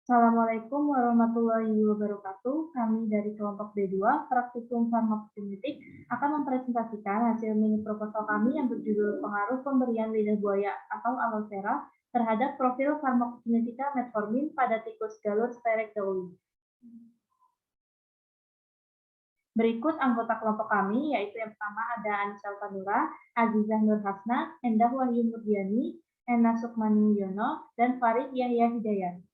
Assalamualaikum warahmatullahi wabarakatuh. Kami dari kelompok B2, Praktikum Farmakokinetik, akan mempresentasikan hasil mini proposal kami yang berjudul Pengaruh Pemberian Lidah Buaya atau aloe vera terhadap profil farmakokinetika metformin pada tikus galur sterek dahulu. Berikut anggota kelompok kami, yaitu yang pertama ada Anissa Alfanura, Azizah Nur Hasna, Endah Wahyu Murdiani, Ena Sukmani Yono, dan Farid Yahya Hidayat.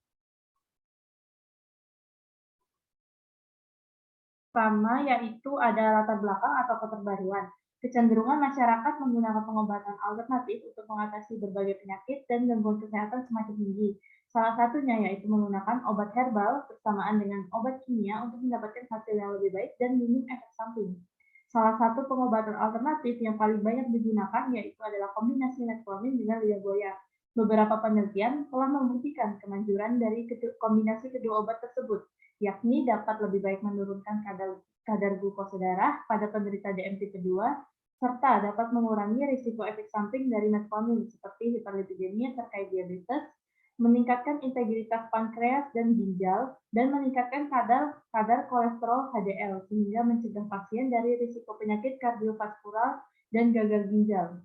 Pertama, yaitu ada latar belakang atau keterbaruan. Kecenderungan masyarakat menggunakan pengobatan alternatif untuk mengatasi berbagai penyakit dan gangguan kesehatan semakin tinggi. Salah satunya yaitu menggunakan obat herbal bersamaan dengan obat kimia untuk mendapatkan hasil yang lebih baik dan minim efek samping. Salah satu pengobatan alternatif yang paling banyak digunakan yaitu adalah kombinasi metformin dengan lidah buaya. Beberapa penelitian telah membuktikan kemanjuran dari kombinasi kedua obat tersebut, yakni dapat lebih baik menurunkan kadar glukosa darah pada penderita DM tipe 2, serta dapat mengurangi risiko efek samping dari metformin seperti hiperlipidemia terkait diabetes, meningkatkan integritas pankreas dan ginjal, dan meningkatkan kadar kolesterol HDL sehingga mencegah pasien dari risiko penyakit kardiovaskular dan gagal ginjal.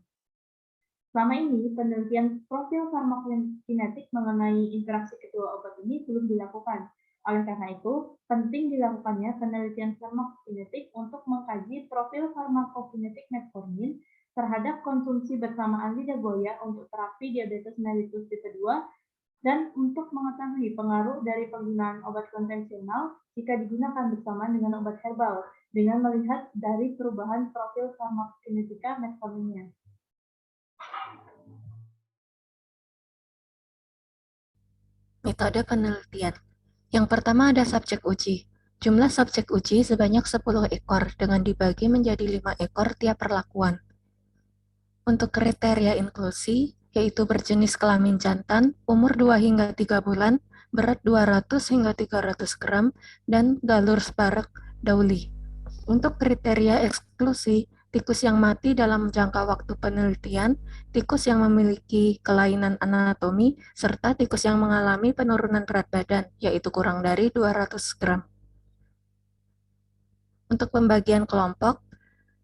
Selama ini, penelitian profil farmakokinetik mengenai interaksi kedua obat ini belum dilakukan. Oleh karena itu, penting dilakukannya penelitian farmakokinetik untuk mengkaji profil farmakokinetik metformin terhadap konsumsi bersamaan lidah buaya untuk terapi diabetes mellitus tipe 2 dan untuk mengetahui pengaruh dari penggunaan obat konvensional jika digunakan bersamaan dengan obat herbal dengan melihat dari perubahan profil farmakokinetika metforminnya. Metode penelitian. Yang pertama ada subjek uji. Jumlah subjek uji sebanyak 10 ekor dengan dibagi menjadi 5 ekor tiap perlakuan. Untuk kriteria inklusi, yaitu berjenis kelamin jantan, umur 2 hingga 3 bulan, berat 200 hingga 300 gram, dan galur sparek dauli. Untuk kriteria eksklusi, tikus yang mati dalam jangka waktu penelitian, tikus yang memiliki kelainan anatomi, serta tikus yang mengalami penurunan berat badan, yaitu kurang dari 200 gram. Untuk pembagian kelompok,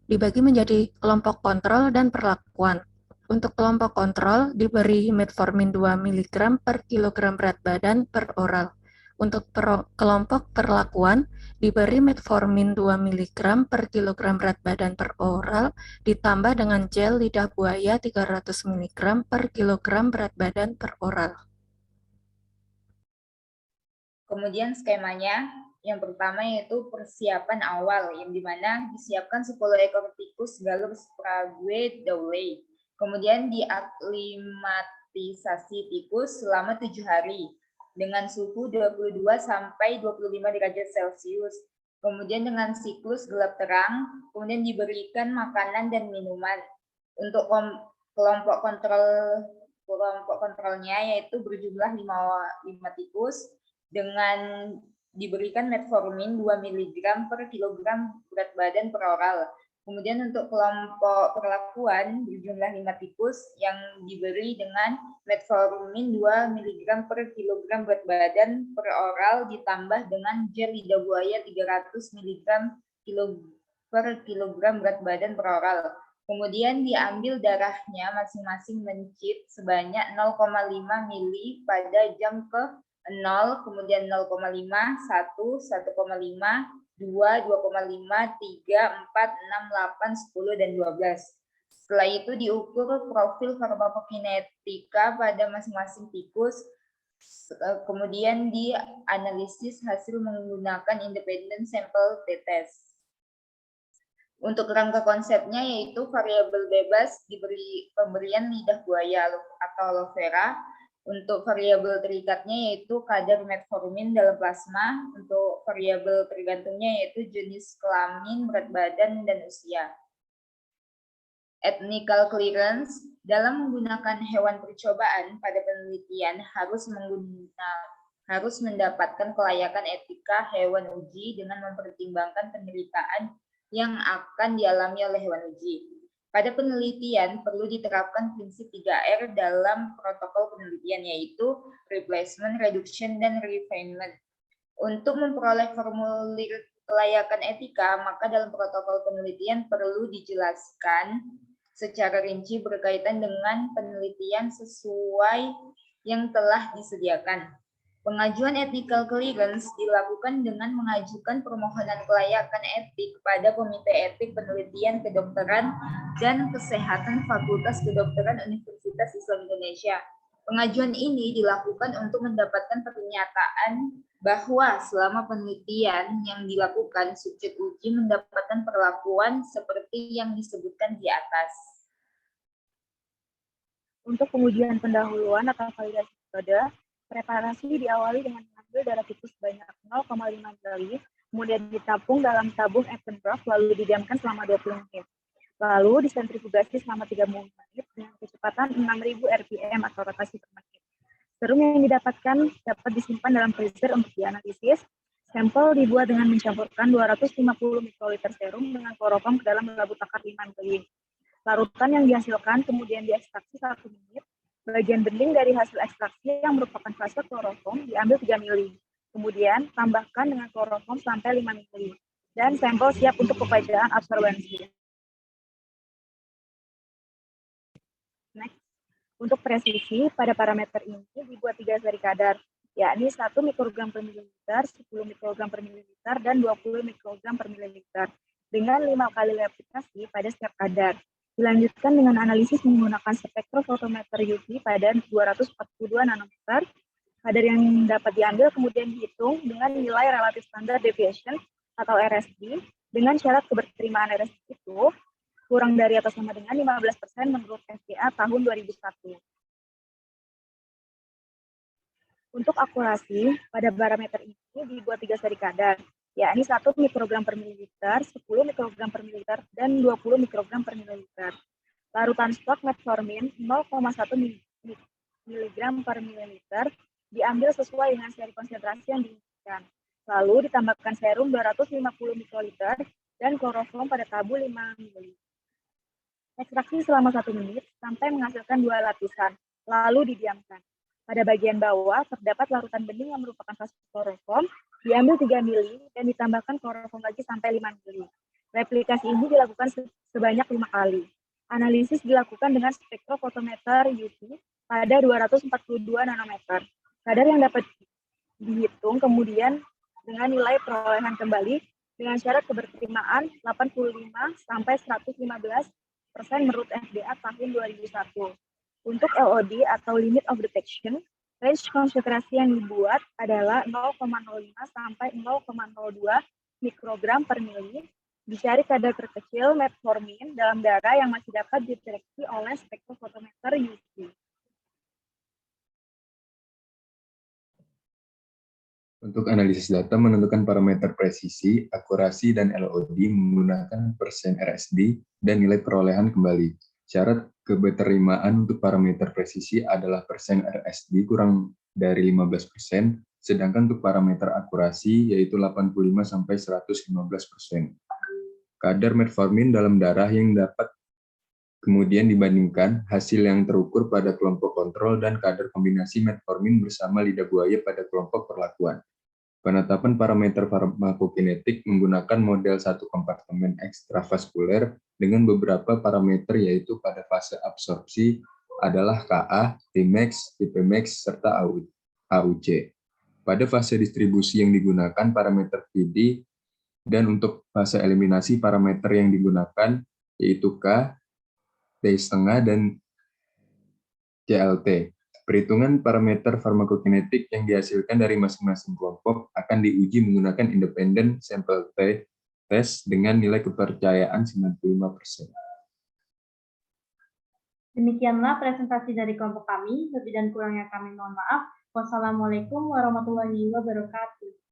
dibagi menjadi kelompok kontrol dan perlakuan. Untuk kelompok kontrol, diberi metformin 2 mg per kilogram berat badan per oral. Untuk kelompok perlakuan, diberi metformin 2 mg per kilogram berat badan per oral, ditambah dengan gel lidah buaya 300 mg per kilogram berat badan per oral. Kemudian skemanya, yang pertama yaitu persiapan awal, yang dimana disiapkan 10 ekor tikus galur sprague dowley. Kemudian diaklimatisasi tikus selama 7 hari dengan suhu 22 sampai 25 derajat Celcius. Kemudian dengan siklus gelap terang, kemudian diberikan makanan dan minuman. Untuk kelompok kontrolnya yaitu berjumlah 5 tikus dengan diberikan metformin 2 mg per kilogram berat badan per oral. Kemudian untuk kelompok perlakuan berjumlah 5 tikus yang diberi dengan metformin 2 mg per kilogram berat badan per oral ditambah dengan gel lidah buaya 300 mg per kilogram berat badan per oral. Kemudian diambil darahnya masing-masing mencit sebanyak 0,5 mili pada jam ke 0, kemudian 0,5, 1, 1,5, 2, 2,5, 3, 4, 6, 8, 10, dan 12. Setelah itu diukur profil farmakokinetika pada masing-masing tikus, kemudian dianalisis hasil menggunakan independent sample t-test. Untuk rangka konsepnya yaitu variabel bebas diberi pemberian lidah buaya atau aloe vera. Untuk variabel terikatnya yaitu kadar metformin dalam plasma. Untuk variabel tergantungnya yaitu jenis kelamin, berat badan, dan usia. Ethnical clearance dalam menggunakan hewan percobaan pada penelitian harus mendapatkan kelayakan etika hewan uji dengan mempertimbangkan penderitaan yang akan dialami oleh hewan uji. Pada penelitian perlu diterapkan prinsip 3R dalam protokol penelitian, yaitu replacement, reduction, dan refinement. Untuk memperoleh formulir kelayakan etika, maka dalam protokol penelitian perlu dijelaskan secara rinci berkaitan dengan penelitian sesuai yang telah disediakan. Pengajuan ethical clearance dilakukan dengan mengajukan permohonan kelayakan etik kepada Komite Etik Penelitian Kedokteran dan Kesehatan Fakultas Kedokteran Universitas Islam Indonesia. Pengajuan ini dilakukan untuk mendapatkan pernyataan bahwa selama penelitian yang dilakukan, subjek uji mendapatkan perlakuan seperti yang disebutkan di atas. Untuk pengujian pendahuluan atau validasi metode, preparasi diawali dengan mengambil darah tikus sebanyak 0,5 ml, kemudian ditampung dalam tabung Eppendorf, lalu didiamkan selama 20 menit. Lalu disentrifugasi selama 30 menit dengan kecepatan 6.000 rpm atau rotasi per menit. Serum yang didapatkan dapat disimpan dalam freezer untuk dianalisis. Sampel dibuat dengan mencampurkan 250 mikroliter serum dengan kloroform ke dalam labu takar 5 ml. Larutan yang dihasilkan kemudian diekstraksi 1 menit. Bagian bening dari hasil ekstraksi yang merupakan fase kloroform diambil 3 ml. Kemudian tambahkan dengan kloroform sampai 5 ml. Dan sampel siap untuk pembacaan absorbensi. Next. Untuk presisi, pada parameter ini dibuat 3 seri kadar, yakni 1 mikrogram per mililiter, 10 mikrogram per mililiter, dan 20 mikrogram per mililiter, dengan 5 kali replikasi pada setiap kadar. Dilanjutkan dengan analisis menggunakan spektrofotometer UV pada 242 nanometer. Kadar yang dapat diambil kemudian dihitung dengan nilai relatif standar deviation atau RSD, dengan syarat keberterimaan RSD itu kurang dari atau sama dengan 15% menurut FDA tahun 2001. Untuk akurasi, pada parameter ini dibuat 3 seri kadar, yakni 1 mikrogram per mililiter, 10 mikrogram per mililiter, dan 20 mikrogram per mililiter. Larutan stok metformin 0,1 miligram per mililiter diambil sesuai dengan seri konsentrasi yang diinginkan. Lalu ditambahkan serum 250 mikroliter dan kloroform pada tabu 5 ml. Ekstraksi selama 1 menit sampai menghasilkan 2 lapisan, lalu didiamkan. Pada bagian bawah terdapat larutan bening yang merupakan fase kloroform, diambil 3 ml dan ditambahkan kloroform lagi sampai 5 ml. Replikasi ini dilakukan sebanyak 5 kali. Analisis dilakukan dengan spektrofotometer UV pada 242 nanometer. Kadar yang dapat dihitung kemudian dengan nilai perolehan kembali dengan syarat keberterimaan 85 sampai 115% menurut FDA tahun 2001. Untuk LOD atau limit of detection, range konsentrasi yang dibuat adalah 0,05 sampai 0,02 mikrogram per mili. Dicari kadar terkecil metformin dalam darah yang masih dapat dideteksi oleh spektrofotometer UV. Untuk analisis data menentukan parameter presisi, akurasi, dan LOD menggunakan persen RSD dan nilai perolehan kembali. Syarat keberterimaan untuk parameter presisi adalah persen RSD kurang dari 15%, sedangkan untuk parameter akurasi yaitu 85-115%. Kadar metformin dalam darah yang dapat kemudian dibandingkan hasil yang terukur pada kelompok kontrol dan kadar kombinasi metformin bersama lidah buaya pada kelompok perlakuan. Penetapan parameter farmakokinetik menggunakan model satu kompartemen ekstravaskuler dengan beberapa parameter yaitu pada fase absorpsi adalah Ka, Tmax, Tpmax, serta AUC. Pada fase distribusi yang digunakan parameter PD dan untuk fase eliminasi parameter yang digunakan yaitu K, T,5 dan CLT. Perhitungan parameter farmakokinetik yang dihasilkan dari masing-masing kelompok akan diuji menggunakan independent sample test dengan nilai kepercayaan 95%. Demikianlah presentasi dari kelompok kami. Lebih dan kurangnya kami mohon maaf. Wassalamualaikum warahmatullahi wabarakatuh.